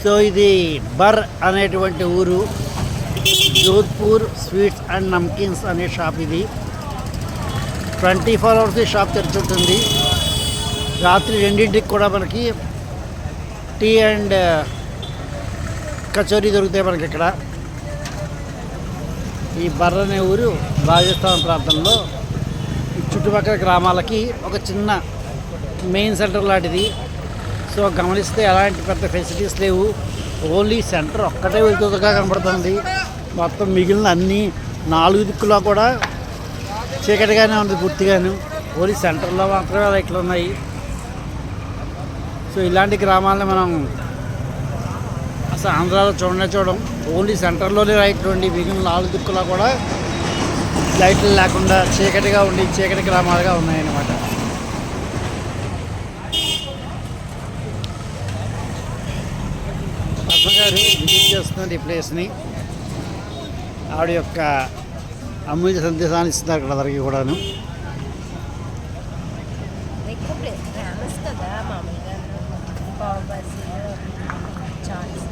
So ఇది బర్ అనేటువంటి ఊరు, జోధ్పూర్ స్వీట్స్ అండ్ నమ్కీన్స్ అనే షాప్. ఇది 24 అవర్స్ ఈ షాప్ తెరుచుంటుంది. రాత్రి 2ంటికి కూడా మనకి టీ అండ్ కచోరీ దొరుకుతాయి మనకి ఇక్కడ. ఈ బర్ అనే ఊరు రాజస్థాన్ ప్రాంతంలో చుట్టుపక్కల గ్రామాలకి ఒక చిన్న మెయిన్ సెంటర్ లాంటిది. సో గమనిస్తే ఎలాంటి పెద్ద ఫెసిలిటీస్ లేవు, ఓన్లీ సెంటర్ ఒక్కటే వెళ్తుందిగా కనబడుతుంది. మొత్తం మిగిలిన అన్ని 4 దిక్కులా కూడా చీకటిగానే ఉంది పూర్తిగాను. ఓన్లీ సెంటర్లో మాత్రమే లైట్లు ఉన్నాయి. సో ఇలాంటి గ్రామాలని మనం అసలు ఆంధ్రాలో చూడం. ఓన్లీ సెంటర్లోనే లైట్లు ఉండి మిగిలిన 4 దిక్కులా కూడా లైట్లు లేకుండా చీకటిగా ఉండి చీకటి గ్రామాలుగా ఉన్నాయన్నమాట. పద్మగారు విజిట్ చేస్తున్నారు ఈ ప్లేస్ని. ఆవిడ యొక్క అమూల్య సందేశాన్ని ఇస్తున్నారు ఇక్కడ అందరికీ కూడాను. ఫేమస్ కదా మామూలుగా పావు బజ్జీలు, చాట్స్.